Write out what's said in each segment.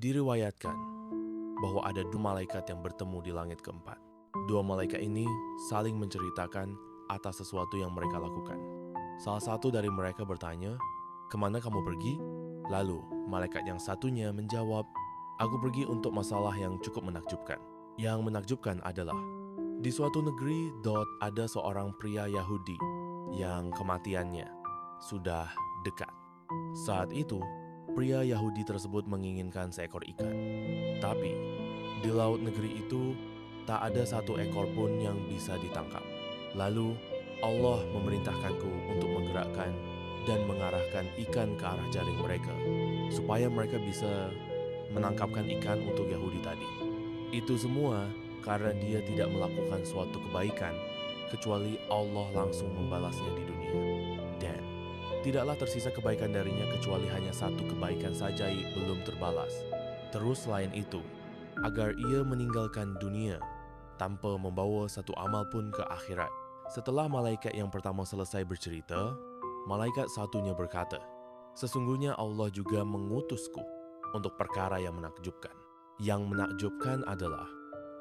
Diriwayatkan bahwa ada dua malaikat yang bertemu di langit keempat. Dua malaikat ini saling menceritakan atas sesuatu yang mereka lakukan. Salah satu dari mereka bertanya, "Kemana kamu pergi?" Lalu malaikat yang satunya menjawab, "Aku pergi untuk masalah yang cukup menakjubkan." Yang menakjubkan adalah, di suatu negeri ada seorang pria Yahudi yang kematiannya sudah dekat. Saat itu, pria Yahudi tersebut menginginkan seekor ikan. Tapi, di laut negeri itu tak ada satu ekor pun yang bisa ditangkap. Lalu, Allah memerintahkanku untuk menggerakkan dan mengarahkan ikan ke arah jaring mereka, supaya mereka bisa menangkapkan ikan untuk Yahudi tadi. Itu semua karena dia tidak melakukan suatu kebaikan, kecuali Allah langsung membalasnya di dunia. Dan tidaklah tersisa kebaikan darinya kecuali hanya satu kebaikan saja yang belum terbalas. Terus selain itu, agar ia meninggalkan dunia tanpa membawa satu amal pun ke akhirat. Setelah malaikat yang pertama selesai bercerita, malaikat satunya berkata, "Sesungguhnya Allah juga mengutusku untuk perkara yang menakjubkan." Yang menakjubkan adalah,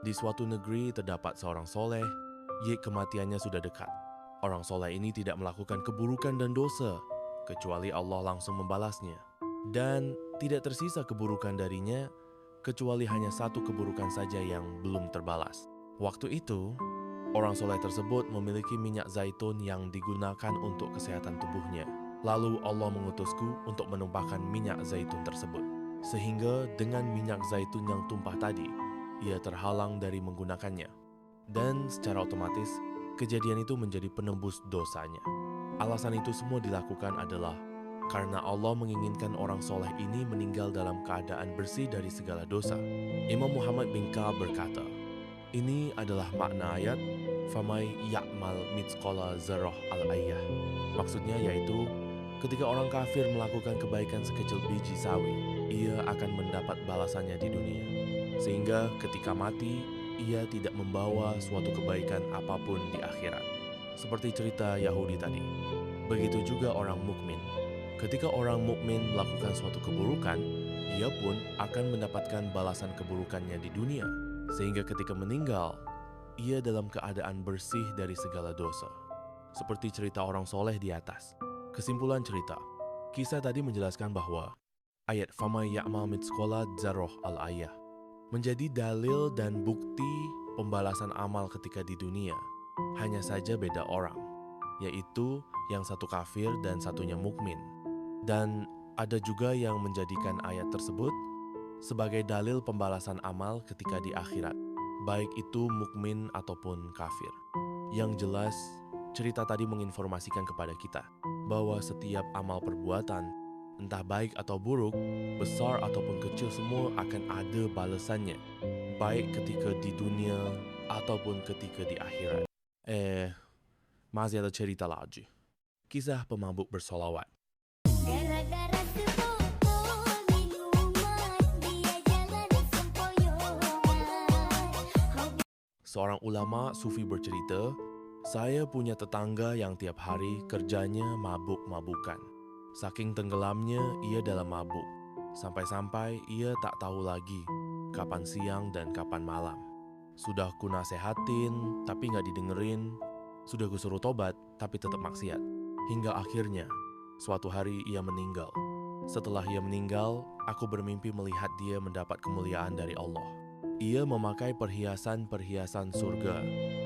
di suatu negeri terdapat seorang soleh, kematiannya sudah dekat. Orang soleh ini tidak melakukan keburukan dan dosa, kecuali Allah langsung membalasnya. Dan tidak tersisa keburukan darinya, kecuali hanya satu keburukan saja yang belum terbalas. Waktu itu, orang soleh tersebut memiliki minyak zaitun yang digunakan untuk kesehatan tubuhnya. Lalu Allah mengutusku untuk menumpahkan minyak zaitun tersebut. Sehingga dengan minyak zaitun yang tumpah tadi, ia terhalang dari menggunakannya. Dan secara otomatis, kejadian itu menjadi penembus dosanya. Alasan itu semua dilakukan adalah karena Allah menginginkan orang soleh ini meninggal dalam keadaan bersih dari segala dosa. Imam Muhammad bin Ka'ab berkata, ini adalah makna ayat "Famay ya'mal mithqala dzarrah al-ayyah". Maksudnya yaitu, ketika orang kafir melakukan kebaikan sekecil biji sawi, ia akan mendapat balasannya di dunia. Sehingga ketika mati, ia tidak membawa suatu kebaikan apapun di akhirat. Seperti cerita Yahudi tadi. Begitu juga orang mukmin. Ketika orang mukmin melakukan suatu keburukan, ia pun akan mendapatkan balasan keburukannya di dunia. Sehingga ketika meninggal, ia dalam keadaan bersih dari segala dosa. Seperti cerita orang soleh di atas. Kesimpulan cerita, kisah tadi menjelaskan bahwa ayat "Famay ya'mal mithqala dzarrah al-ayyah" menjadi dalil dan bukti pembalasan amal ketika di dunia. Hanya saja beda orang, yaitu yang satu kafir dan satunya mukmin. Dan ada juga yang menjadikan ayat tersebut sebagai dalil pembalasan amal ketika di akhirat, baik itu mukmin ataupun kafir. Yang jelas, cerita tadi menginformasikan kepada kita bahwa setiap amal perbuatan, entah baik atau buruk, besar ataupun kecil, semua akan ada balasannya, baik ketika di dunia ataupun ketika di akhirat. Masih ada cerita lagi. Kisah pemabuk bersolawat. Seorang ulama sufi bercerita, saya punya tetangga yang tiap hari kerjanya mabuk-mabukan. Saking tenggelamnya ia dalam mabuk, sampai-sampai ia tak tahu lagi kapan siang dan kapan malam. Sudah ku nasehatin, tapi gak didengerin. Sudah ku suruh tobat, tapi tetap maksiat. Hingga akhirnya, suatu hari ia meninggal. Setelah ia meninggal, aku bermimpi melihat dia mendapat kemuliaan dari Allah. Ia memakai perhiasan-perhiasan surga,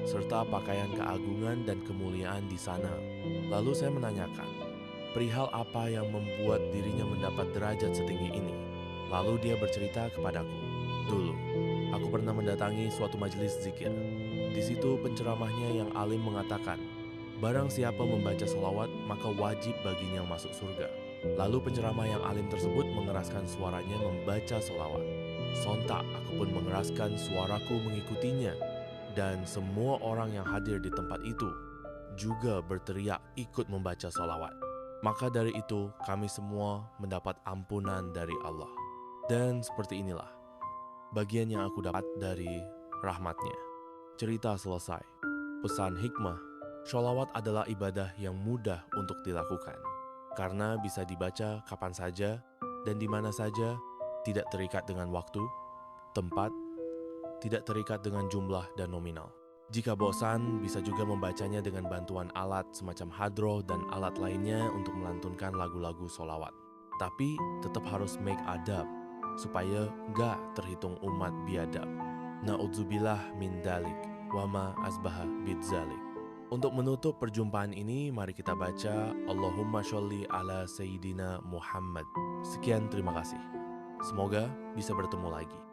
serta pakaian keagungan dan kemuliaan di sana. Lalu saya menanyakan, perihal apa yang membuat dirinya mendapat derajat setinggi ini? Lalu dia bercerita kepadaku, dulu, aku pernah mendatangi suatu majelis zikir. Di situ penceramahnya yang alim mengatakan, barang siapa membaca selawat, maka wajib baginya masuk surga. Lalu penceramah yang alim tersebut mengeraskan suaranya membaca selawat. Sontak aku pun mengeraskan suaraku mengikutinya, dan semua orang yang hadir di tempat itu juga berteriak ikut membaca selawat. Maka dari itu kami semua mendapat ampunan dari Allah. Dan seperti inilah bagian yang aku dapat dari rahmatnya. Cerita selesai. Pesan hikmah, sholawat adalah ibadah yang mudah untuk dilakukan, karena bisa dibaca kapan saja dan di mana saja, tidak terikat dengan waktu, tempat, tidak terikat dengan jumlah dan nominal. Jika bosan, bisa juga membacanya dengan bantuan alat semacam hadroh dan alat lainnya untuk melantunkan lagu-lagu solawat. Tapi tetap harus make adab, supaya nggak terhitung umat biadab. Na'udzubillah min dalik, wama asbaha bidzalik. Untuk menutup perjumpaan ini, mari kita baca Allahumma sholli ala Sayyidina Muhammad. Sekian, terima kasih. Semoga bisa bertemu lagi.